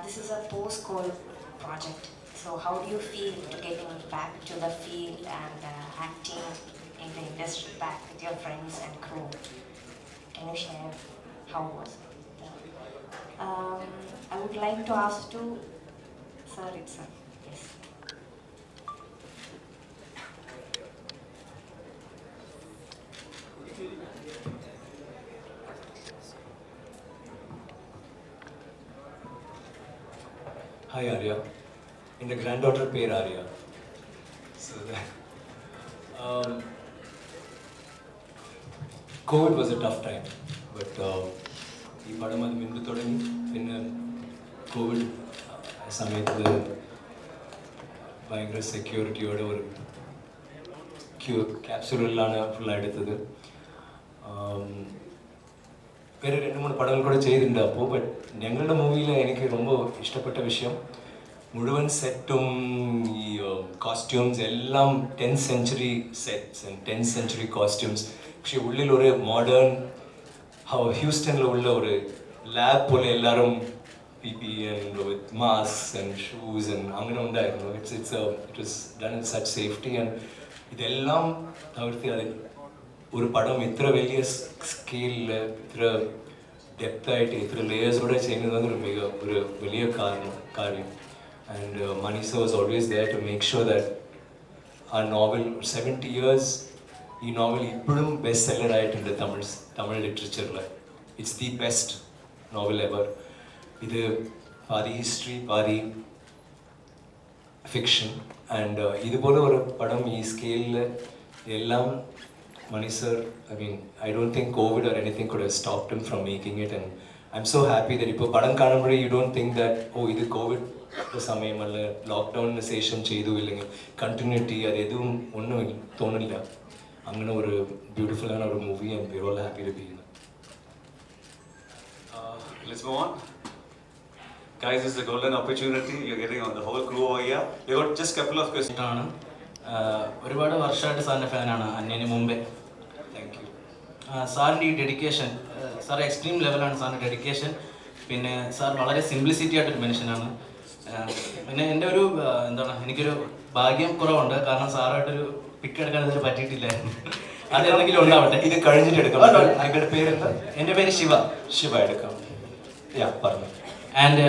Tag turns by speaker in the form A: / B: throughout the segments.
A: This is a post-COVID project. So how do you feel to getting back to the field and acting in the industry back with your friends and crew? Can you share how was it? I would like to ask to Sir itself. Yes.
B: Hi Arya. In the granddaughter pair Arya. So COVID was a tough time, but ഈ പടം അത് മുൻപ് തുടങ്ങി പിന്നെ Covid സമയത്ത് ഭയങ്കര സെക്യൂരിറ്റിയോടെ ഒരു ക്യാപ്സുകളിലാണ് ഫുള്ളായി എടുത്തത്. വേറെ 2-3 പടങ്ങൾ കൂടെ ചെയ്തിട്ടുണ്ട് അപ്പോൾ. ബട്ട് ഞങ്ങളുടെ മൂവിയിൽ എനിക്ക് ரொம்ப ഇഷ്ടപ്പെട്ട വിഷയം മുഴുവൻ സെറ്റും ഈ കോസ്റ്റ്യൂംസ് എല്ലാം 10th century sets and 10th century costumes. പക്ഷേ ഉള്ളിൽ ഒരു മോഡേൺ ഹ്യൂസ്റ്റണിലുള്ള ഒരു ലാബ് പോലെ എല്ലാവരും PPE and with masks and shoes and അങ്ങനെ ഉണ്ടായിരുന്നു. It was done in such safety and ഇതെല്ലാം തകർത്തി അതിൽ ഒരു പടം ഇത്ര വലിയ സ്കെയിലിൽ ഇത്ര ഡെപ്തായിട്ട് ഇത്ര ലേയേഴ്സോടെ ചെയ്യുന്നത് ഒരു വലിയ കാര്യം. And Mani sir was always there to make sure that our novel 70 years ഈ നോവൽ ഇപ്പോഴും ബെസ്റ്റ് സെല്ലർ ആയിട്ടുണ്ട് തമിഴ് ലിറ്ററേച്ചറിൽ. It's the best novel ever. ഇത് പാതി ഹിസ്റ്ററി പാതി ഫിക്ഷൻ. ആൻഡ് ഇതുപോലെ ഒരു പടം ഈ സ്കെയിലിൽ എല്ലാം Mani sir, I don't think COVID or anything could have stopped him from making it, and I'm so happy that ഇപ്പോൾ പടം കാണുമ്പോഴേ you don't think that ഇത് കോവിഡ് സമയമല്ല ലോക്ക്ഡൗണിന് ശേഷം ചെയ്തു ഇല്ലെങ്കിൽ കണ്ടിന്യൂറ്റി അതെതും ഒന്നും തോന്നില്ല. അങ്ങനെ ഒരു ബ്യൂട്ടിഫുൾ ആണ് ഒരു movie and we're all happy to be in it.
C: Let's move on. Guys, this is a golden opportunity. You're getting on the whole crew over here. We got just a couple of questions.
D: ഒരുപാട് വർഷമായിട്ട് സാറിൻ്റെ ഫാനാണ് അന്യന് മുമ്പേ.
B: Thank you.
D: സാറിൻ്റെ ഈ dedication, sir extreme ലെവലാണ് സാറിൻ്റെ dedication. പിന്നെ സാർ വളരെ സിംപ്ലിസിറ്റി ആയിട്ടൊരു മനുഷ്യനാണ്. പിന്നെ എൻ്റെ ഒരു എനിക്കൊരു ഭാഗ്യം കുറവുണ്ട്. കാരണം സാറായിട്ടൊരു പിക്ക് എടുക്കാൻ ഇതിന് പറ്റിയിട്ടില്ലായിരുന്നു. അതെന്തെങ്കിലും ഉണ്ടാവട്ടെ.
B: ഇത് കഴിഞ്ഞിട്ട് എടുക്കാം. നിങ്ങളുടെ പേരെന്താ?
D: എൻ്റെ പേര്
B: ശിവ എടുക്കാം. പറഞ്ഞു.
D: ആൻഡ്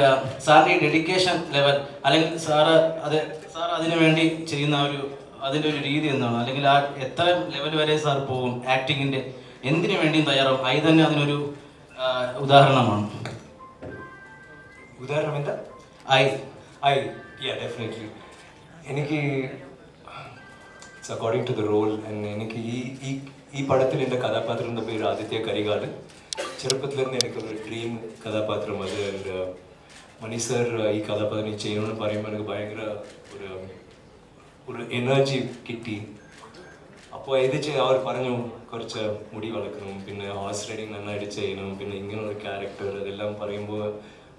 D: സാറിൻ്റെ ഈ ഡെഡിക്കേഷൻ ലെവൽ അല്ലെങ്കിൽ സാർ അതിനു വേണ്ടി ചെയ്യുന്ന അതിൻ്റെ ഒരു രീതി എന്താണ്, അല്ലെങ്കിൽ ആ എത്ര ലെവൽ വരെ സാർ പോകും ആക്ടിങ്ങിൻ്റെ, എന്തിനു വേണ്ടിയും തയ്യാറാവും. അത് തന്നെ അതിനൊരു ഉദാഹരണമാണ്.
B: ഉദാഹരണം എന്താ? ഡെഫിനറ്റ്ലി. എനിക്ക് it's according to the role. എനിക്ക് ഈ പടത്തിൽ എൻ്റെ കഥാപാത്രത്തിൻ്റെ പേര് ആദിത്യ കരികാട്. ചെറുപ്പത്തിൽ നിന്ന് എനിക്കൊരു ഡ്രീം കഥാപാത്രം അത്. ആൻഡ് Mani sir ഈ കഥാപാത്രം ചെയ്യണമെന്ന് പറയുമ്പോൾ എനിക്ക് ഭയങ്കര ഒരു എനർജി കിട്ടി. അപ്പോൾ അവർ പറഞ്ഞു കുറച്ച് മുടി വളർക്കണം, പിന്നെ ഹോഴ്സ് റൈഡിങ് നന്നായിട്ട് ചെയ്യണം, പിന്നെ ഇങ്ങനൊരു ക്യാരക്ടർ അതെല്ലാം പറയുമ്പോൾ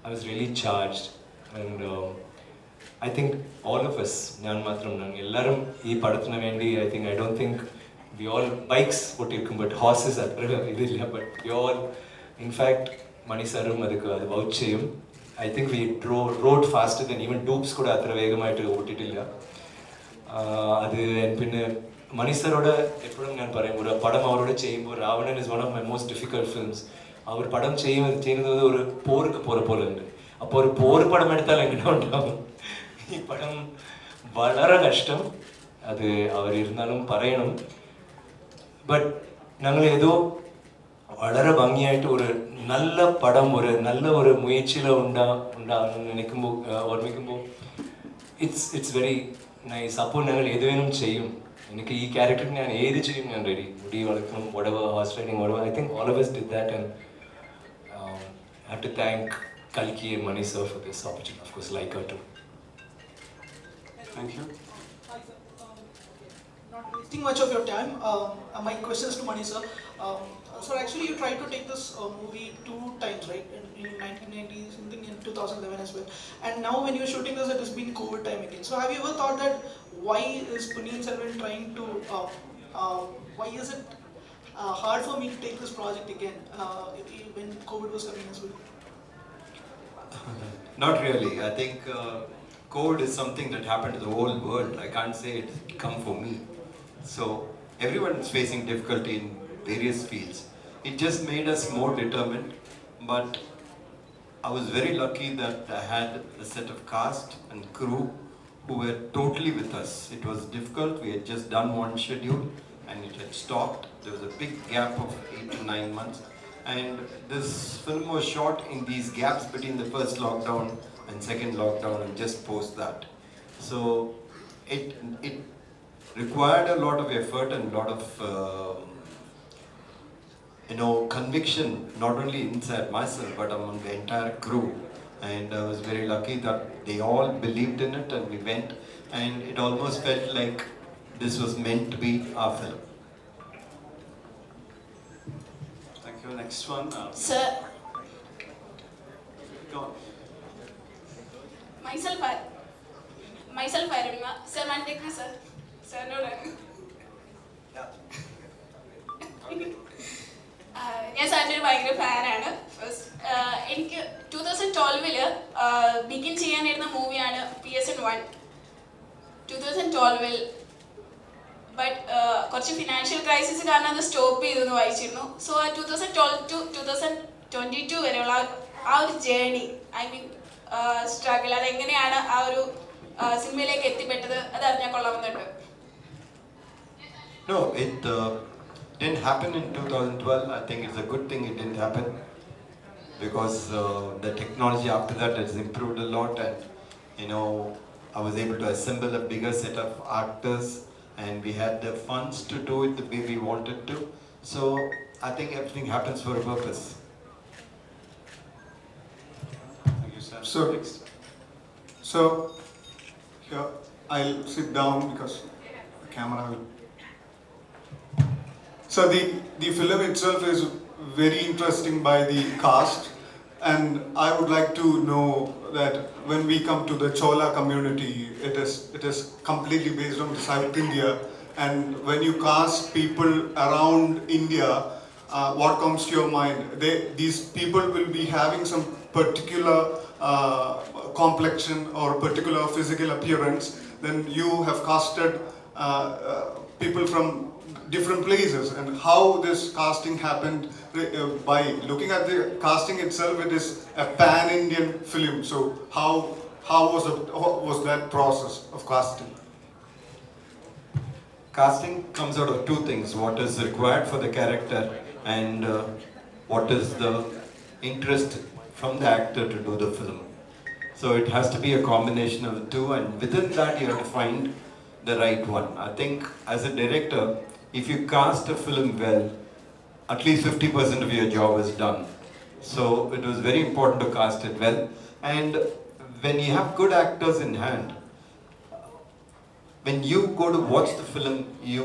B: I was really charged. And I think all of us, ഞാൻ മാത്രം എല്ലാവരും ഈ പടത്തിന് വേണ്ടി I don't think we all bikes പൊട്ടിയിരിക്കും, ബട്ട് ഹോഴ്സസ് അത്ര ഇതില്ല. But we all, in fact Mani സാറും അത് വൗച്ച് ചെയ്യും. I think we rode faster than even Dupes കൂടെ അത്ര വേഗമായിട്ട് ഓട്ടിട്ടില്ല. അത് പിന്നെ Mani സാറോട് എപ്പോഴും ഞാൻ പറയും, ഒരു പടം അവരോട് ചെയ്യുമ്പോൾ Raavanan is one of my most difficult films. അവർ പടം ചെയ്യുന്നത് ഒരു പോർക്ക് പോലെ ഉണ്ട്. അപ്പോൾ ഒരു പോർ പടം എടുത്താൽ എങ്ങനെ ഉണ്ടാവും? ഈ പടം വളരെ കഷ്ടം. അത് അവരിരുന്നാലും പറയണം. ബട്ട് ഞങ്ങൾ ഏതോ വളരെ ഭംഗിയായിട്ട് ഒരു നല്ല പടം ഒരു നല്ല ഒരു മുയற்சிയിൽ ഉണ്ടാകുന്നു ഓർമ്മിക്കുമ്പോൾ ഇറ്റ്സ് വെരി നൈസ്. അപ്പോൾ ഞങ്ങൾ ഏത് വേണം ചെയ്യും. എനിക്ക് ഈ ക്യാരക്ടറിന് ഞാൻ ഏത് ചെയ്യും, ഞാൻ റെഡി. മുടി വളർത്തണം, whatever, horse riding, whatever. I think all of us did that, and I have to thank Kalki and Mani sir for this opportunity. Of course, Laika too.
C: Thank you.
E: Not wasting much of your time, my question is to Mani sir. So actually you tried to take this movie 2 times, right? In 1990, something in 2011 as well. And now when you're shooting this, it has been COVID time again. So have you ever thought that why is Ponniyin Selvam trying to, why is it hard for me to take this project again when COVID was coming as well?
F: Not really. I think code is something that happened to the whole world. I can't say it come for me. So everyone is facing difficulty in various fields. It just made us more determined. But I was very lucky that I had a set of cast and crew who were totally with us. It was difficult. We had just done one schedule and it had stopped. There was a big gap of 8 to 9 months. And this film was shot in these gaps between the first lockdown and second lockdown and just post that. So it required a lot of effort and a lot of conviction, not only inside myself but among the entire crew. And I was very lucky that they all believed in it and we went, and it almost felt like this was meant to be our film.
C: Thank you. Next one.
G: Sir,
C: Go on.
G: myself Arima. Sir, man, take me, sir. Sir, no, no. ഞാൻ സാറിൻ്റെ ഒരു ഭയങ്കര ഫാനാണ്. എനിക്ക് 2012 begin ചെയ്യാനിരുന്ന മൂവിയാണ് PSN1 2012. But കുറച്ച് financial crisis കാരണം അത് സ്റ്റോപ്പ് ചെയ്തെന്ന് വായിച്ചിരുന്നു. സോ 2012 to 2022 വരെയുള്ള ആ ഒരു ജേർണി, ഐ മീൻ സ്ട്രഗിൾ, അതെങ്ങനെയാണ് ആ ഒരു സിനിമയിലേക്ക് എത്തിപ്പെട്ടത്, അത് അറിഞ്ഞാൽ കൊള്ളാമെന്നുണ്ട്.
F: No, it didn't happen in 2012. I think it's a good thing it didn't happen because the technology after that has improved a lot, and I was able to assemble a bigger set of actors and we had the funds to do it the way we wanted to. So I think everything happens for a purpose.
C: Thank you, sir.
H: So here I'll sit down because the camera will. So the film itself is very interesting by the cast, and I would like to know that when we come to the Chola community, it is completely based on South India, and when you cast people around India, what comes to your mind? These people will be having some particular complexion or particular physical appearance. Then you have casted people from different places, and how this casting happened, by looking at the casting itself, it is a pan-Indian film. So how was that process of casting?
F: Casting comes out of two things: what is required for the character and what is the interest from the actor to do the film. So it has to be a combination of the two, and within that you have to find the right one. I think as a director, if you cast a film well, at least 50% of your job is done. So it was very important to cast it well. And when you have good actors in hand, when you go to watch the film, you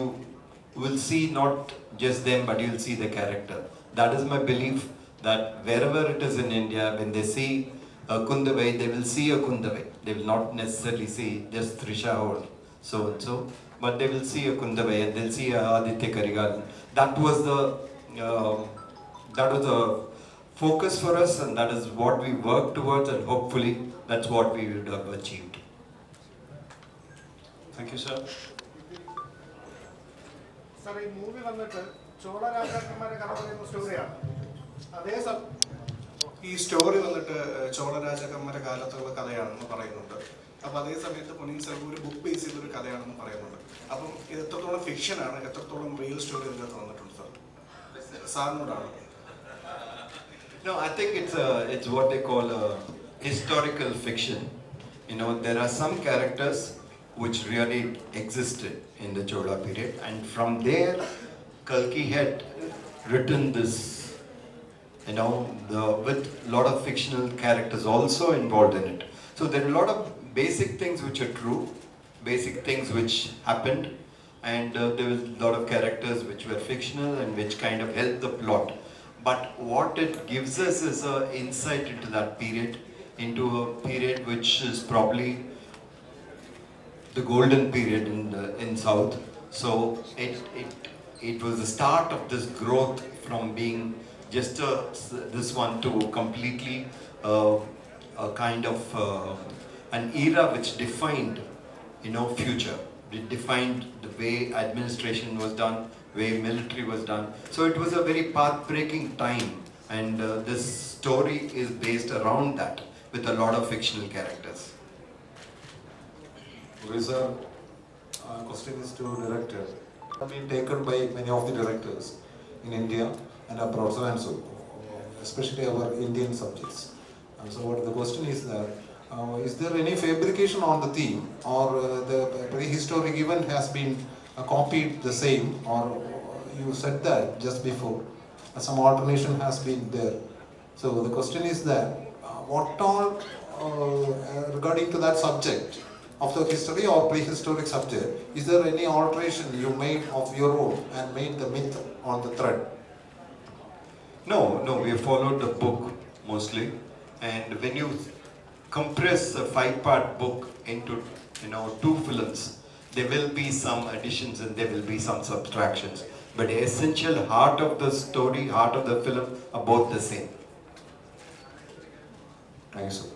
F: will see not just them, but you'll see the character. That is my belief, that wherever it is in India, when they see a Kundavai, they will see a Kundavai. They will not necessarily see just Trisha or so and so, but they will see a Kundavai and they'll see a Aditya Karigal. That was the focus for us, and that is what we worked towards, and hopefully that's what we would have achieved.
C: Thank you, sir.
H: Sir, ഈ movie വന്നിട്ട് ചോള രാജാക്കന്മാരെ കഥ പറയുന്ന സ്റ്റോറിയാണ്. അതേ ഈ story വന്നിട്ട് ചോള രാജാക്കന്മാരെ കാലത്തുള്ള കഥയാണെന്ന് പറയുന്നുണ്ട്. അപ്പോൾ അതേ സമയത്ത് പൊന്നിയിൻ സെൽവം ഒരു ബുക്ക് ബേസ് ചെയ്തൊരു കഥയാണെന്ന് പറയുന്നുണ്ട്. അപ്പം ഇത് എത്രത്തോളം ഫിക്ഷനാണ്, എത്രത്തോളം റിയൽ സ്റ്റോറി ഇതിനകത്ത് വന്നിട്ടുണ്ട് sir? സാറിനോടാണ്.
F: No, I think it's what they call a historical fiction. There are some characters which really existed in the Chola period, and from there Kalki had written this, with a lot of fictional characters also involved in it. So there are a lot of basic things which are true, basic things which happened, and there was a lot of characters which were fictional and which kind of helped the plot. But what it gives us is an insight into that period, into a period which is probably the golden period in South. So it was the start of this growth from being just this one to completely a kind of an era which defined, future. It defined the way administration was done, way military was done. So it was a very path-breaking time, and this story is based around that with a lot of fictional characters.
I: Sir, question is to director. Have been taken by many of the directors in India and abroad, so especially our Indian subjects. And so what the question is that, is there any fabrication on the theme, or the prehistoric event has been copied the same, or you said that just before, some alternation has been there. So the question is that, what all regarding to that subject of the history or prehistoric subject, is there any alteration you made of your own and made the myth on the thread?
F: No, we have followed the book mostly, and when you compress a 5-part book into 2 films, there will be some additions and there will be some subtractions, but the essential heart of the story, heart of the film are both the same.
I: Thank you, sir.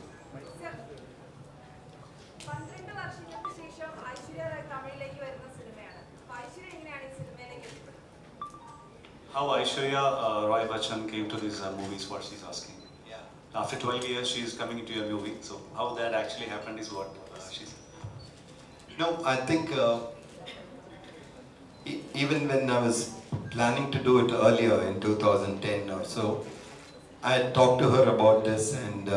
C: How Aishwarya Roy Bachchan came to these movies, what she's asking.
F: Yeah.
C: After 12 years, she is coming into your movie. So how that actually happened is what she's.
F: No, I think even when I was planning to do it earlier in 2010 or so, I had talked to her about this, and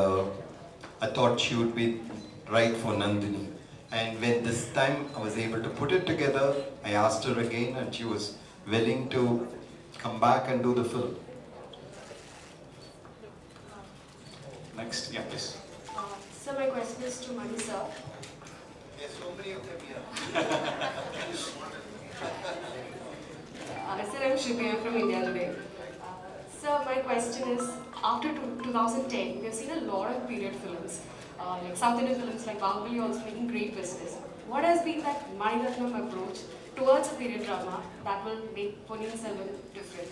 F: I thought she would be right for Nandini. And when this time I was able to put it together, I asked her again, and she was willing to come back and do the film.
C: Next, yeah, please.
J: So my question is to Mani sir.
F: There's so many of them here.
J: Sir, I'm Shruti from India today. Sir, my question is, after 2010, we have seen a lot of period films, like South Indian films like Bahubali also making great business. What has been that Maniratnam approach towards a period drama that will make Ponniyin Selvam different?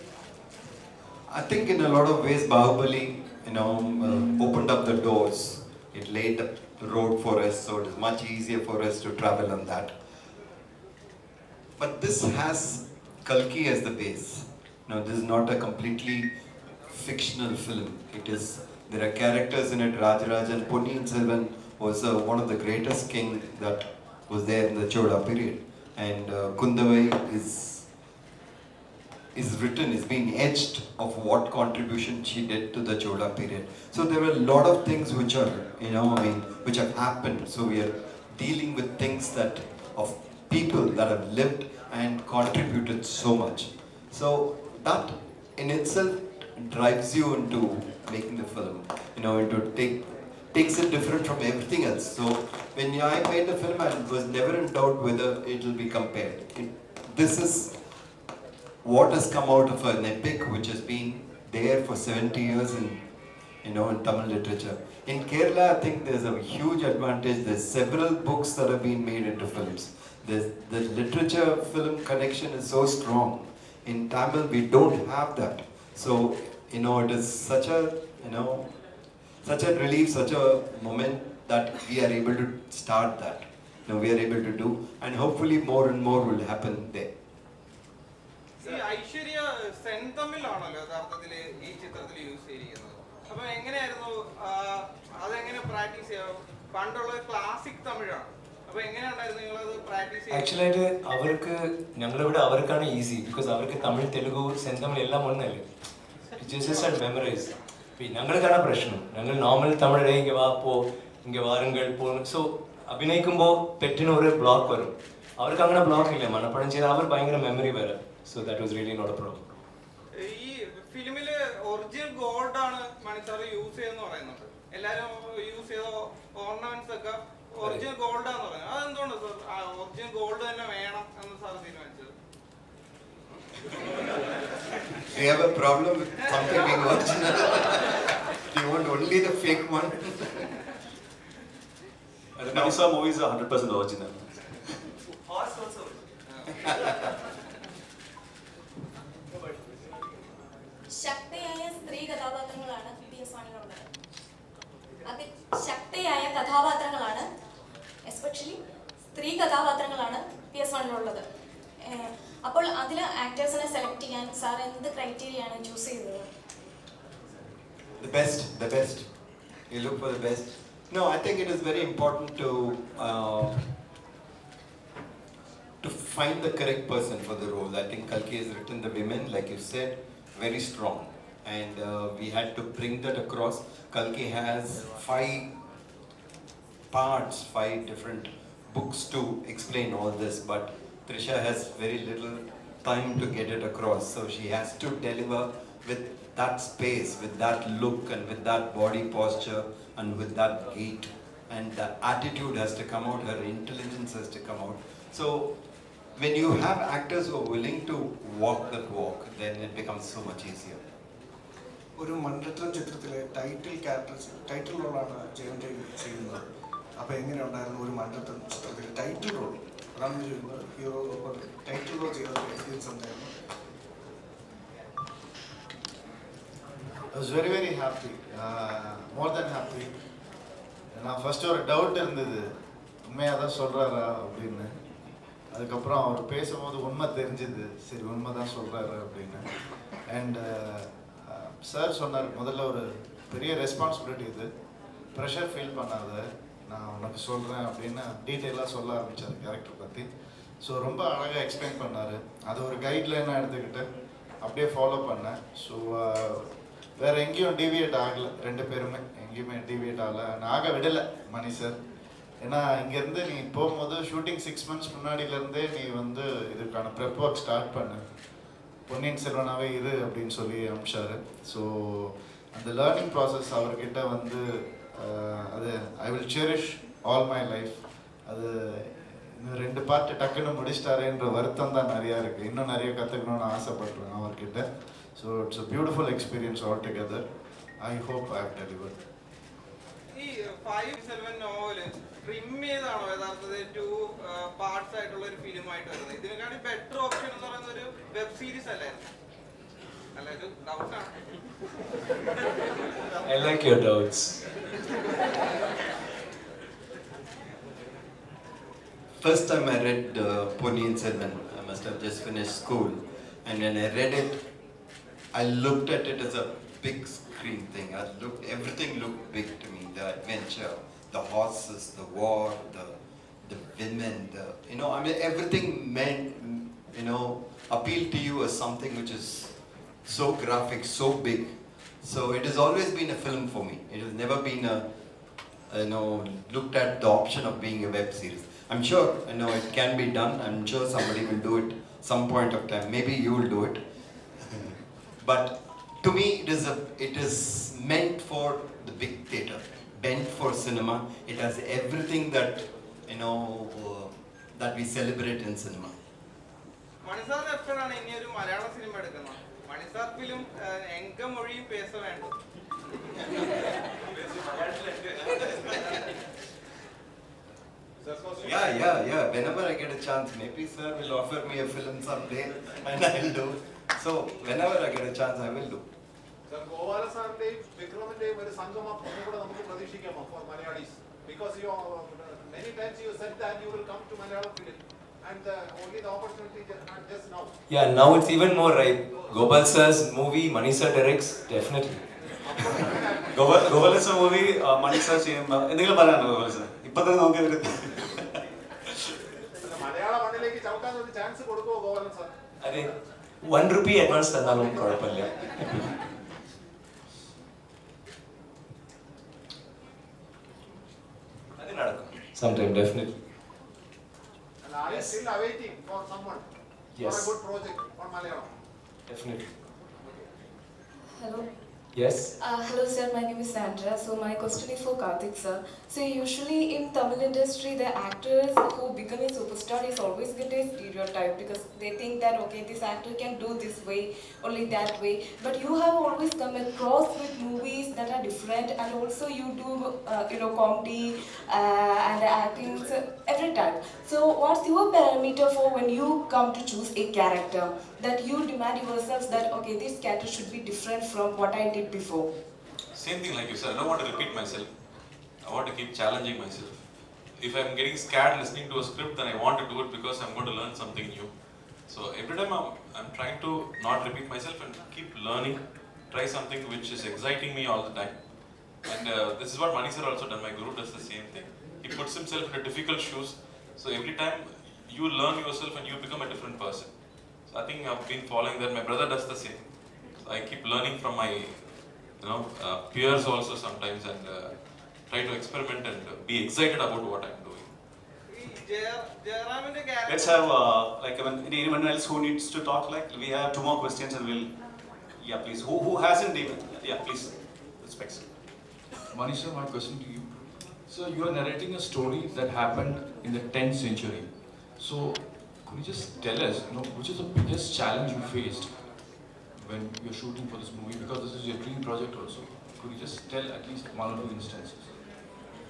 F: I think in a lot of ways Bahubali, opened up the doors. It laid the road for us, so it is much easier for us to travel on that. But this has Kalki as the base. This is not a completely fictional film. There are characters in it. Rajaraj and Ponniyin Selvan was one of the greatest king that was there in the Chola period. And Kundavai is being etched of what contribution she did to the Chola period. So there are a lot of things which are, which have happened. So we are dealing with things of people that have lived and contributed so much. So that in itself drives you into making the film, takes it different from everything else. So when I made the film, I was never in doubt whether it will be compared. This is what has come out of an epic which has been there for 70 years in Tamil literature. In Kerala, I think there's a huge advantage. There's several books that have been made into films. The literature-film connection is so strong. In Tamil, we don't have that. So, it is such a relief, such a moment that we are able to start that. We are able to do, and hopefully more and more will happen there.
K: See, Aishwarya Sentamil ആണല്ലോ യഥാർത്ഥത്തിൽ ഈ ചിത്രത്തിൽ use ചെയ്തിരിക്കുന്നത്. അപ്പോൾ എങ്ങനെയായിരുന്നു അതെങ്ങനെ practice ചെയ്യാം? പണ്ടുള്ള ക്ലാസിക് തമിഴാണ്. അപ്പോൾ എങ്ങനെയുണ്ടായിരുന്നു നിങ്ങൾ അത് പ്രാക്ടീസ് ചെയ്യാൻ?
B: ആക്ച്വലി അവർക്കാണ് ഈസി, ബിക്കോസ് അവർക്ക് തമിഴ്, തെലുഗു, സെന്തമിഴ് എല്ലാം ഒന്നല്ലേ. Just memorise. ഞങ്ങൾക്കാണ് പ്രശ്നം. ഞങ്ങൾ നോർമൽ തമിഴ് ഇங்கே വാരുங்கள் പോ. സോ അഭിനയിക്കുമ്പോൾ പെട്ടിന് ഒരു ബ്ലോക്ക് വരും. അവർക്ക് അങ്ങനെ ബ്ലോക്ക് ഇല്ല. മനപ്പടം ചെയ്താൽ അവർ ഭയങ്കര മെമ്മറി വരും. So that was really not a problem.
K: ഈ ഫിലിമില് ഒറിജിനൽ ഗോൾഡ് ആണ് മണി സാർ യൂസ് ചെയ്യുന്ന പറയുന്നുണ്ട്. എല്ലാരും യൂസ് ചെയ്ത ഓർണമെന്റ്സ് ഒക്കെ ഒറിജിനൽ ഗോൾഡ് ആണെന്ന് പറയുന്നത്. അതെന്തുകൊണ്ട് സാർ ഒറിജിനൽ ഗോൾഡ് തന്നെ വേണം എന്ന് സാർ തീരുമാനിച്ചത്?
F: Do you have a problem with something being original? Do you want only the fake one?
C: The Manisa movies are 100% original.
K: Horse also.
G: ശക്തിയായ സ്ത്രീ കഥാപാത്രങ്ങളാണ് PS1-ലുള്ളത്. അതിൽ
F: best, the best. You look for the best. No, I think it is very important to find the correct person for the role. I think Kalki has written the women, like you said, very strong. And we had to bring that across. Kalki has 5 parts, 5 different books to explain all this, but Trisha has very little time to get it across. So she has to deliver with that space, with that look, and with that body posture, and with that gait. And the attitude has to come out, her intelligence has to come out. So when you have actors who are willing to walk that walk, then it becomes so much easier.
L: ഒരു മണിരത്നം ചിത്രത്തിലെ title റോളാണ് ജയം രവി ചെയ്യുന്നത്. അപ്പോൾ എങ്ങനെയുണ്ടായിരുന്നു ഒരു മണിരത്നം ചിത്രത്തിലെ title role? അതാണ് ചെയ്യുന്നത്. ഹീറോ ടൈറ്റിൽ റോൾ ചെയ്ത എക്സ്പീരിയൻസ് ഉണ്ടായിരുന്നു. I was very very happy, more than happy. நான் ஃபர்ஸ்ட் ஒரு டவுட் இருந்தது, உண்மையாக தான் சொல்கிறாரா அப்படின்னு. அதுக்கப்புறம் அவர் பேசும்போது உண்மை தெரிஞ்சுது, சரி உண்மை தான் சொல்கிறாரு அப்படின்னு. அண்ட் சார் சொன்னார், முதல்ல ஒரு பெரிய ரெஸ்பான்சிபிலிட்டி இது, ப்ரெஷர் ஃபீல் பண்ணாத, நான் உனக்கு சொல்கிறேன் அப்படின்னு டீட்டெயிலாக சொல்ல ஆரம்பித்தார் கேரக்டர் பற்றி. ஸோ ரொம்ப அழகாக எக்ஸ்பிளைன் பண்ணார். அதை ஒரு கைட்லைனாக எடுத்துக்கிட்டு அப்படியே ஃபாலோ பண்ணேன். ஸோ வேறு எங்கேயும் டிவியேட் ஆகலை, 2 பேருமே எங்கேயுமே டிவியேட் ஆகலை, ஆக விடலை மணி சார். ஏன்னா இங்கேருந்து நீ போகும்போது ஷூட்டிங் 6 months முன்னாடியிலேருந்தே நீ வந்து இதுக்கான ப்ரெப் ஒர்க் ஸ்டார்ட் பண்ணு, பொன்னியின் செல்வனாகவே இரு அப்படின்னு சொல்லி அனுப்பிச்சாரு. ஸோ அந்த லேர்னிங் ப்ராசஸ் அவர்கிட்ட வந்து அது I will cherish all my life. அது இன்னும் 2 பார்ட்டு டக்குன்னு முடிச்சிட்டாரேன்ற வருத்தம் தான் நிறையா இருக்குது. இன்னும் நிறைய கற்றுக்கணும்னு ஆசைப்படுறேன் அவர்கிட்ட. So it's a beautiful experience altogether. I hope I have delivered.
K: ഈ 5-7 നോവല് ട്രിം ചെയ്താണോ യഥാർത്ഥത്തിൽ 2 പാർട്സ് ആയിട്ടുള്ള ഒരു ഫിലിമായിട്ട് വരുന്നത്? ഇതിനെക്കാട്ടി ബെറ്റർ ഓപ്ഷൻ എന്ന് പറയുന്ന ഒരു വെബ് സീരീസ് അല്ലായിരുന്നു? അല്ല, ഇത് ഡൗട്ടാണ്.
B: I like your doubts.
F: First time I read Ponniyin Selvam, I must have just finished school, and when I read it, I looked at it as a big screen thing. Everything looked big to me. The adventure, the horses, the war, the women, I mean, everything meant, appeal to you as something which is so graphic, so big. So it has always been a film for me. It has never been looked at the option of being a web series. I'm sure, it can be done. I'm sure somebody will do it some point of time. Maybe you will do it. But to me, it is meant for the big theatre, meant for cinema. It has everything that, that we celebrate in cinema.
K: മണിസാർ എപ്പോഴാണ് ഇനി ഒരു മലയാള cinema എടുക്കുന്നത്? മണിസാർ film എങ്ക മൊഴിയും പേസ വേണ്ട.
F: Yeah. Whenever I get a chance, maybe sir will offer me a film someday, and I will do. So whenever I get a chance, I will do.
I: Sir, Govala sirന്റെയും വിക്രമിന്റെയും ഒരു സംഗമം കൂടെ നമുക്ക് പ്രതീക്ഷിക്കാമോ for Malayalis? Because many times you said that you will come to Malayalam film, and only the opportunity just now.
B: Yeah, now it's even more ripe. Gopal sir's movie, Mani sir directs, definitely.
C: Gopal sir movie, Mani sir ചെയ്യുമ്പോൾ എന്തെങ്കിലും പറയാനോ Gopal sir? ഇപ്പൊ തന്നെ നോക്കി
I: മലയാള മണ്ണിലേക്ക് ചവിട്ടാൻ ഒരു chance കൊടുക്കുമോ ഗോപാലൻ സാർ?
B: അതെ, 1 rupee അഡ്വാൻസ് തന്നാലും കുഴപ്പമില്ല. അത് നടക്കും sometime, definitely.
I: And are you still awaiting for someone?
B: Yes.
I: For a good project on Malayalam?
B: Definitely.
M: Hello.
B: Yes.
M: Hello sir, my name is Sandra. So my question is for Karthi sir. So usually in Tamil industry, the actors who become a superstar is always get a stereotype because they think that okay, this actor can do this way, only that way. But you have always come across with movies that are different, and also you do comedy and acting every time. So what's your parameter for when you come to choose a character that you demand yourself that okay, this character should be different from what I did before?
N: Same thing like you said, I don't want to repeat myself. I want to keep challenging myself. If I'm getting scared listening to a script, then I want to do it because I'm going to learn something new. So every time I'm trying to not repeat myself and keep learning try something which is exciting me all the time. And this is what Mani sir also done. My guru does the same thing. He puts himself in difficult shoes. So every time you learn yourself and you become a different person. So I think I've been following that. My brother does the same. So I keep learning from my, peers also sometimes, and try to experiment and be excited about what I'm doing.
C: Let's have anyone else who needs to talk. Like we have 2 more questions and we'll. Yeah, please. Who hasn't even? Yeah, please. Respects.
O: Manisha, my question to you. So you are narrating a story that happened in the 10th century. So could you just tell us, which is the biggest challenge you faced when you're shooting for this movie? Because this is your dream project also. Could you just tell at least 1 or 2 instances?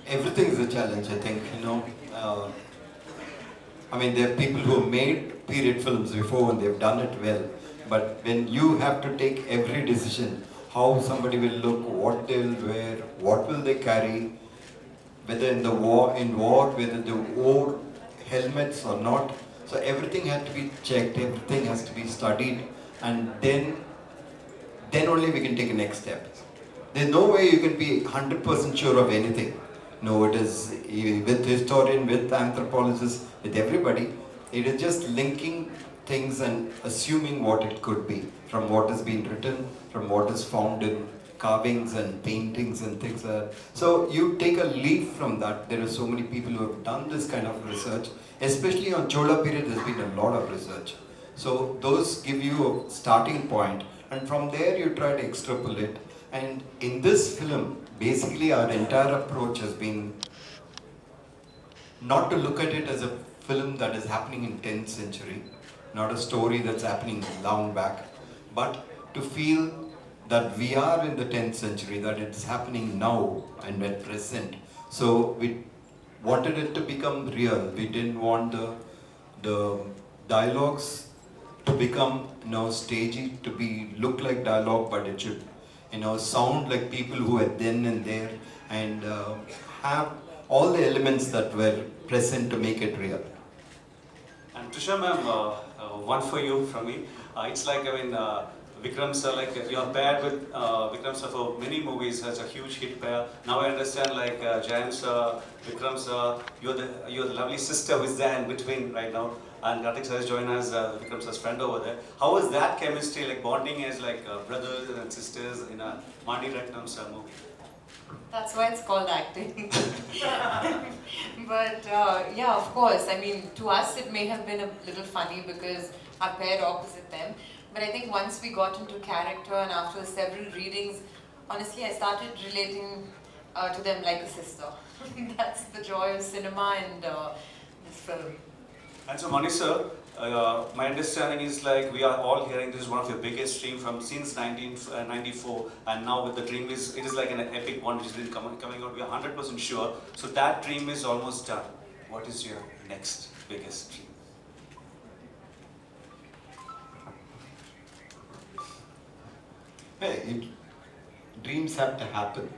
F: Everything is a challenge, I think. There are people who have made period films before and they've done it well. But when you have to take every decision, how somebody will look, what they will wear, what will they carry, whether in war, whether they wore helmets or not. So everything had to be checked, everything has to be studied, and then only we can take a next step. There's no way you can be 100% sure of anything. No, it is with historian, with anthropologists, with everybody. It is just linking things and assuming what it could be from what has been written, from what is found in carvings and paintings and things like that. So you take a leaf from that. There are so many people who have done this kind of research, especially on Chola period. There's been a lot of research. So those give you a starting point, and from there you try to extrapolate. And in this film, basically our entire approach has been not to look at it as a film that is happening in 10th century, not a story that's happening long back, but to feel that we are in the 10th century, that it's happening now and at present. So we wanted it to become real. We didn't want the dialogues to become stagey, to look like dialogue, but it should sound like people who were then and there, and have all the elements that were present to make it real.
C: And Trisha ma'am, one for you from me. It's like, Vikram sir, you are paired with Vikram sir for many movies, has a huge hit pair. Now I understand Jayam sir, Vikram sir, you're the lovely sister who's there in between right now. And Karthi sir has joined us, Vikram sir's friend over there. How was that chemistry, bonding as brothers and sisters in a Maniratnam sir movie?
P: That's why it's called acting. But yeah, of course. To us it may have been a little funny because our pair opposite them. But I think once we got into character and after several readings, honestly, I started relating to them like a sister. That's the joy of cinema and this film.
C: And so, Mani sir, my understanding is we are all hearing this is one of your biggest dreams from since 1994, and now with the dream it is like an epic one which has been coming out. We are 100% sure. So that dream is almost done. What is your next biggest dream?
F: Hey, dreams have to happen,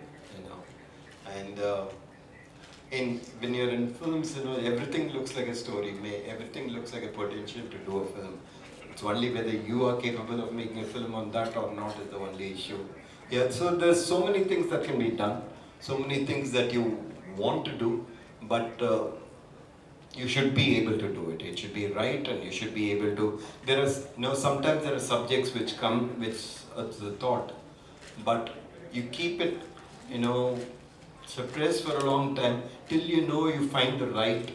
F: and when you're in films, everything looks like a story. Everything looks like a potential to do a film. It's only whether you are capable of making a film on that or not is the only issue. Yeah, so there's so many things that can be done, so many things that you want to do, but you should be able to do it. It should be right, and you should be able to. Sometimes there are subjects which come, which it's a thought, but you keep it, suppressed for a long time till you find the right,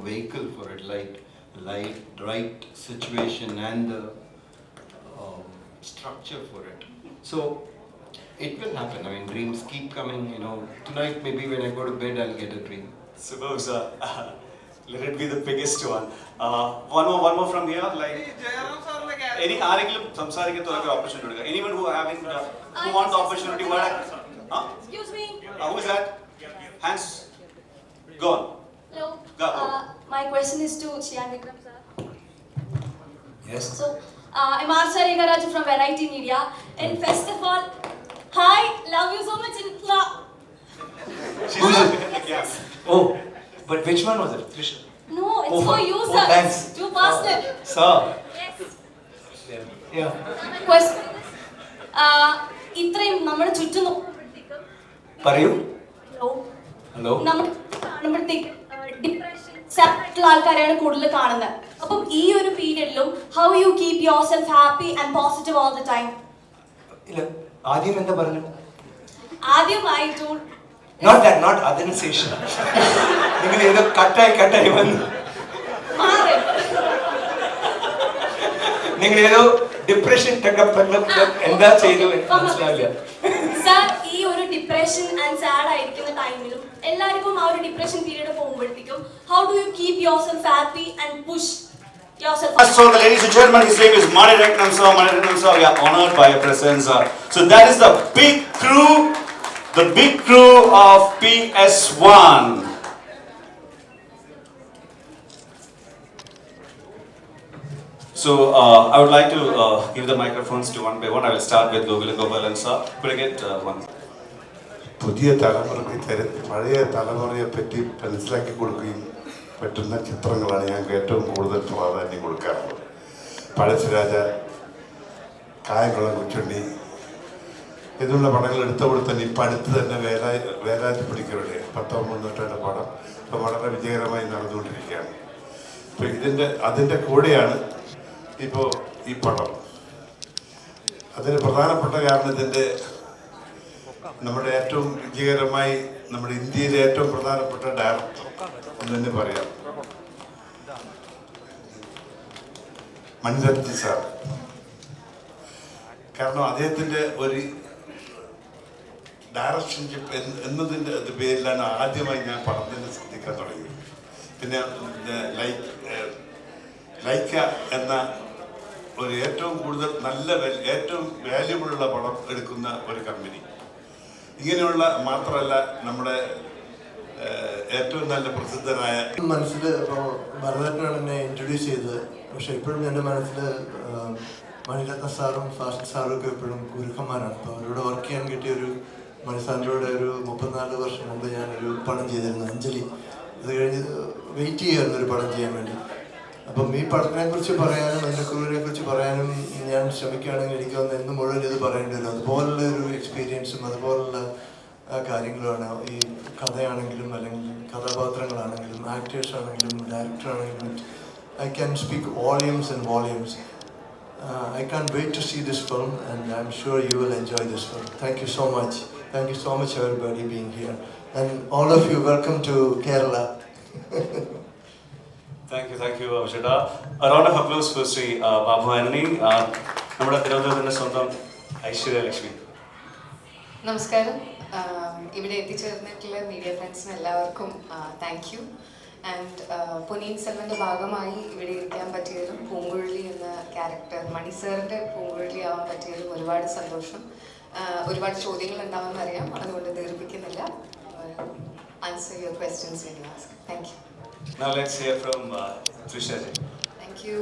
F: vehicle for it, right situation and the structure for it. So it will happen. Dreams keep coming. Tonight maybe when I go to bed I'll get a dream.
C: Superb, sir. Let it be the biggest one. One more from here. Any opportunity? Anyone who want the opportunity?
Q: Excuse me.
C: Who is that? Hands. Go on.
Q: Hello.
C: Go.
Q: My question is to Shri Vikram sir.
B: Yes.
Q: So I'm Arsha Garaj from Variety Media. And first of all, hi, love you so much.
B: Yes. Oh, but which one was it? Trisha?
Q: No, it's for you, sir.
B: Oh, thanks.
Q: Too faster.
B: Sir.
Q: Yes.
B: Yeah.
Q: My question is, ഇത്രയും നമ്മുടെ ചുറ്റും
B: പറയൂ. Hello.
Q: നമ്മൾ കാണുമ്പോഴത്തേക്കും depression സാഡായിട്ടുള്ള ആൾക്കാരെയാണ് കൂടുതൽ കാണുന്നത്. അപ്പം ഈ ഒരു പീരിയഡിലും how you keep yourself happy and positive all the time?
B: ഇല്ല, ആദ്യം എന്താ പറഞ്ഞു?
Q: ആദ്യമായി ടൂൾ
B: നോട്ട് അതിനുശേഷം നിങ്ങൾ ഏതോ കട്ടായി വന്നു. നിങ്ങൾ ഏതോ ഡിപ്രഷൻ എന്താ ചെയ്തു മനസ്സിലാവില്ല.
Q: സാർ, ഈ ഒരു ഡിപ്രഷൻ ആൻഡ് സാഡ് ആയിരിക്കുന്ന ടൈമിലും എല്ലാവർക്കും ആ ഒരു ഡിപ്രഷൻ പീരീഡ് പോകുമ്പോഴത്തേക്കും how do you keep yourself happy and push yourself?
C: So, ladies and gentlemen, his name is Maniratnam sir. Maniratnam sir, we are honored by your presence. So that is the big crew of PS1. So I would like to give the microphones to one by one. I will start with Gopalan sir. Could I get one?
R: പുതിയ തലമുറയ്ക്ക് പഴയ തലമുറയെ പറ്റി മനസ്സിലാക്കി കൊടുക്കുകയും പറ്റുന്ന ചിത്രങ്ങളാണ് ഞങ്ങൾക്ക് ഏറ്റവും കൂടുതൽ പ്രാധാന്യം കൊടുക്കാറുള്ളത്. പഴശ്ശിരാജ, കായംകുളം കൊച്ചുണ്ണി എന്നുള്ള പടങ്ങൾ എടുത്തപ്പോൾ തന്നെ ഇപ്പം അടുത്ത് തന്നെ വേലാതിപ്പടിക്കരുടെ 19 നൂറ്റാണ്ട് പടം ഇപ്പം വളരെ വിജയകരമായി നടന്നുകൊണ്ടിരിക്കുകയാണ്. ഇപ്പം അതിൻ്റെ കൂടെയാണ് ഇപ്പോൾ ഈ പടം. അതിന് പ്രധാനപ്പെട്ട കാരണം ഇതിൻ്റെ നമ്മുടെ ഏറ്റവും വിജയകരമായി നമ്മുടെ ഇന്ത്യയിലെ ഏറ്റവും പ്രധാനപ്പെട്ട ഡയറക്ടർ എന്ന് തന്നെ പറയാം, മണിരത്നം സാർ. കാരണം അദ്ദേഹത്തിൻ്റെ ഒരു ഡയറക്ഷൻഷിപ്പ് എന്നതിൻ്റെ പേരിലാണ് ആദ്യമായി ഞാൻ പടത്തിനെ ശ്രദ്ധിക്കാൻ തുടങ്ങിയത്. പിന്നെ ലൈക്ക എന്ന ഒരു ഏറ്റവും കൂടുതൽ ഏറ്റവും വാല്യുബിളുള്ള പടം എടുക്കുന്ന ഒരു കമ്പനി. ഇങ്ങനെയുള്ള മാത്രമല്ല നമ്മുടെ ഏറ്റവും നല്ല പ്രസിദ്ധനായ
S: മനസ്സിൽ ഇപ്പോൾ ഭരതനാണ് എന്നെ ഇൻട്രൊഡ്യൂസ് ചെയ്തത്. പക്ഷെ ഇപ്പോഴും എൻ്റെ മനസ്സിൽ മണിരത്ന സാറും ഫാസ്റ്റ് സാറും ഒക്കെ എപ്പോഴും ഗുരുക്കന്മാരാണ്. അപ്പോൾ അവരോട് വർക്ക് ചെയ്യാൻ കിട്ടിയൊരു മണിസാറിൻ്റെ ഒരു 34 വർഷം മുമ്പ് ഞാനൊരു പടം ചെയ്തിരുന്നു, അഞ്ജലി. അത് കഴിഞ്ഞ് വെയിറ്റ് ചെയ്യായിരുന്നു ഒരു പടം ചെയ്യാൻ വേണ്ടി. അപ്പം ഈ പടത്തിനെക്കുറിച്ച് പറയാനും അതിൻ്റെ ക്രൂവിനെ കുറിച്ച് പറയാനും ഞാൻ ശ്രമിക്കുകയാണെങ്കിൽ എനിക്ക് തോന്നുന്നു എന്ന് മുഴുവൻ ഇത് പറയേണ്ടി വരും. അതുപോലുള്ള ഒരു എക്സ്പീരിയൻസും അതുപോലുള്ള കാര്യങ്ങളുമാണ് ഈ കഥയാണെങ്കിലും അല്ലെങ്കിൽ കഥാപാത്രങ്ങളാണെങ്കിലും ആക്ടേഴ്സ് ആണെങ്കിലും ഡയറക്ടർ ആണെങ്കിലും. I can speak volumes and volumes. I can't wait to see this film and I'm sure you will enjoy this film. Thank you so much. Thank you so much everybody being here. And all of you, welcome to Kerala.
C: Thank you, Shada. A round of applause for Sri Babu Anani. നമ്മുടെ തിരുവനന്തപുരത്തിൻ്റെ സ്വന്തം ഐശ്വര്യ ലക്ഷ്മി.
T: നമസ്കാരം. ഇവിടെ എത്തിച്ചേർന്നിട്ടുള്ള media ഫ്രണ്ട്സിന് എല്ലാവർക്കും thank you. And Ponniyin സെൽവൻ്റെ ഭാഗമായി ഇവിടെ ഇരിക്കാൻ പറ്റിയതിലും പൂങ്കുഴലി എന്ന ക്യാരക്ടർ മണി സാറിൻ്റെ പൂങ്കുഴലി ആവാൻ പറ്റിയതിലും ഒരുപാട് സന്തോഷം. ഒരുപാട് ചോദ്യങ്ങൾ ഉണ്ടാവുമെന്ന് അറിയാം, അതുകൊണ്ട് ദീർഘിക്കുന്നില്ല. Answer your questions when you ask. Thank you.
C: Now let's hear from Trisha.
P: Thank you.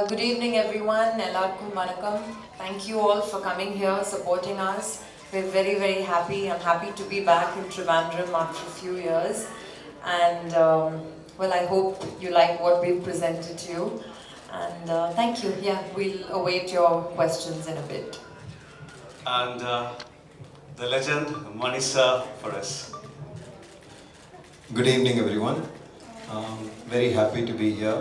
P: Good evening everyone. Ellarkum vanakkam. Thank you all for coming here, supporting us. We're very, very happy. I'm happy to be back in Trivandrum after a few years. And well, I hope you like what we've presented to you. And thank you. Yeah, we'll await your questions in a bit.
C: And the legend, Manisa, for us.
F: Good evening, everyone. Very happy to be here.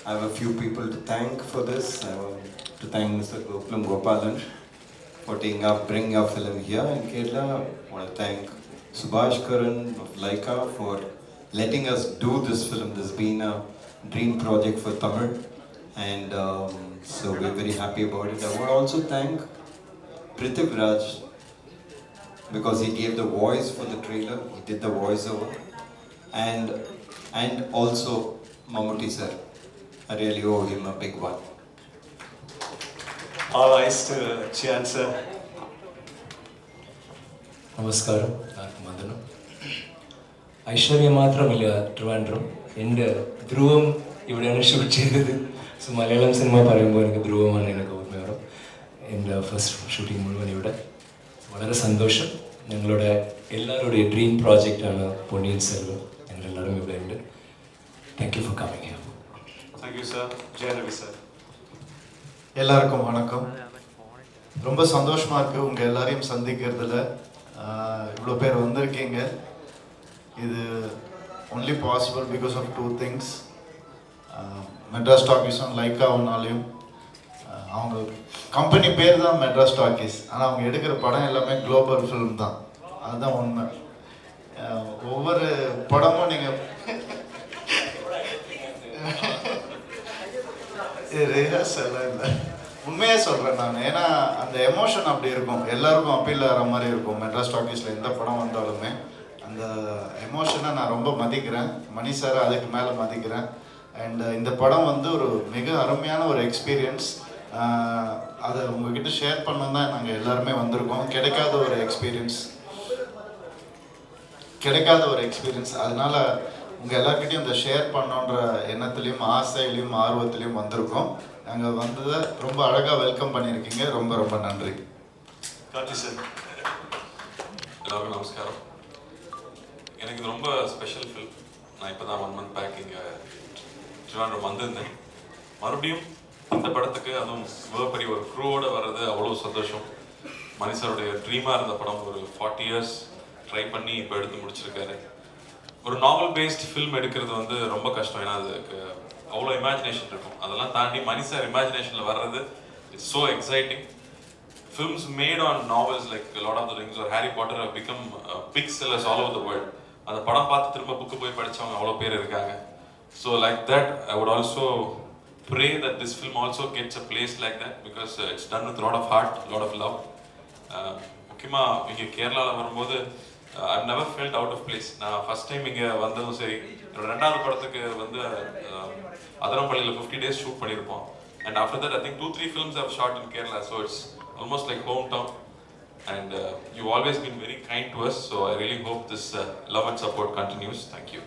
F: I have a few people to thank for this. I want to thank Mr. Gopalan for bringing our film here in Kerala. I want to thank Subhash Karan of Laika for letting us do this film. This has been a dream project for Tamil, and so we're very happy about it. I want to also thank Prithviraj because he gave the voice for the trailer. He did the voiceover, and also Mammootty sir. I really owe him a big one.
C: All eyes to Jayam sir.
B: നമസ്കാരം, വന്ദനം. ഐശ്വര്യ മാത്രമില്ല ട്രിവാൻഡ്രം, എൻ്റെ ധ്രുവം ഇവിടെയാണ് shoot ചെയ്തത്. So Malayalam cinema പറയുമ്പോൾ എനിക്ക് ധ്രുവമാണ് എനിക്ക് ഓർമ്മ വരും. എൻ്റെ ഫസ്റ്റ് ഷൂട്ടിംഗ് മുഴുവൻ ഇവിടെ. വളരെ സന്തോഷം. ഞങ്ങളുടെ എല്ലാവരുടെയും ഡ്രീം പ്രോജക്റ്റാണ് പൊന്നിയിൻ സെൽവം. ഞങ്ങളെല്ലാവരും ഇവിടെ ഉണ്ട്. Thank you for coming here.
C: Thank you, sir. Jayam Ravi, sir.
L: எல்லாருக்கும் வணக்கம். ரொம்ப சந்தோஷமாக இருக்குது உங்கள் எல்லாரையும் சந்திக்கிறதுல. இவ்வளோ பேர் வந்திருக்கீங்க. இது only possible because of 2 things. Madras டாக்கீஸும் லைக்காவுனாலையும் அவங்க கம்பெனி பேர் தான் மெட்ராஸ் டாக்கீஸ், ஆனால் அவங்க எடுக்கிற படம் எல்லாமே குளோபல் ஃபிலிம் தான். அதுதான் உண்மை. ஒவ்வொரு படமும் நீங்கள் ரிஹர்சல் இல்லை, உண்மையாக சொல்கிறேன் நான். ஏன்னா அந்த எமோஷன் அப்படி இருக்கும், எல்லாருக்கும் அப்பீல் ஆகிற மாதிரி இருக்கும். மெட்ராஸ் டாக்கீஸில் எந்த படம் வந்தாலுமே அந்த எமோஷனை நான் ரொம்ப மதிக்கிறேன். மணி சாரை அதுக்கு மேலே மதிக்கிறேன். அண்ட் இந்த படம் வந்து ஒரு மிக அருமையான ஒரு எக்ஸ்பீரியன்ஸ். அதை உங்ககிட்ட ஷேர் பண்ண தான் நாங்கள் எல்லாருமே வந்திருக்கோம். கிடைக்காத ஒரு எக்ஸ்பீரியன்ஸ். அதனால உங்கள் எல்லாருக்கிட்டையும் இந்த ஷேர் பண்ணோன்ற எண்ணத்துலேயும் ஆசையிலையும் ஆர்வத்திலையும் வந்திருக்கோம். நாங்கள் வந்ததை ரொம்ப அழகாக வெல்கம் பண்ணியிருக்கீங்க. ரொம்ப ரொம்ப நன்றி.
N: கார்த்தி சார், எல்லாருக்கும் நமஸ்காரம். எனக்கு இது ரொம்ப ஸ்பெஷல் ஃபில்ம். நான் இப்போ தான் 1 month பேக் இங்கே திருவாரூர் வந்திருந்தேன். மறுபடியும் இந்த படத்துக்கு அதுவும் இவ்வளோ பெரிய ஒரு க்ரூவோட வர்றது அவ்வளோ சந்தோஷம். மணி சாருடைய ட்ரீமாக இருந்த படம் ஒரு 40 years ட்ரை பண்ணி இப்போ எடுத்து முடிச்சிருக்காரு. ஒரு நாவல் பேஸ்ட் ஃபில்ம் எடுக்கிறது வந்து ரொம்ப கஷ்டம். ஏன்னா அதுக்கு அவ்வளோ இமேஜினேஷன் இருக்கும். அதெல்லாம் தாண்டி மணி சார் இமேஜினேஷனில் வர்றது it's so exciting. Films made on novels like Lord of the Rings or Harry Potter have become big sellers all over the world. அந்த படம் பார்த்து திரும்ப புக்கு போய் படித்தவங்க அவ்வளோ பேர் இருக்காங்க. So like that, I would also pray that this film also gets a place like that because it's done with a lot of heart, a lot of love. முக்கியமாக இங்கே கேரளாவில் வரும்போது I've never felt out of place. நான் first time இங்கே வந்ததும் சரி, என்னோட 2வது படத்துக்கு வந்து அதரம்பள்ளியில் 50 days ஷூட் பண்ணியிருப்போம். And after that, I think 2-3 films I've shot in Kerala, so it's almost like hometown. And you've always been very kind to us, so I really hope this love and support continues. Thank you.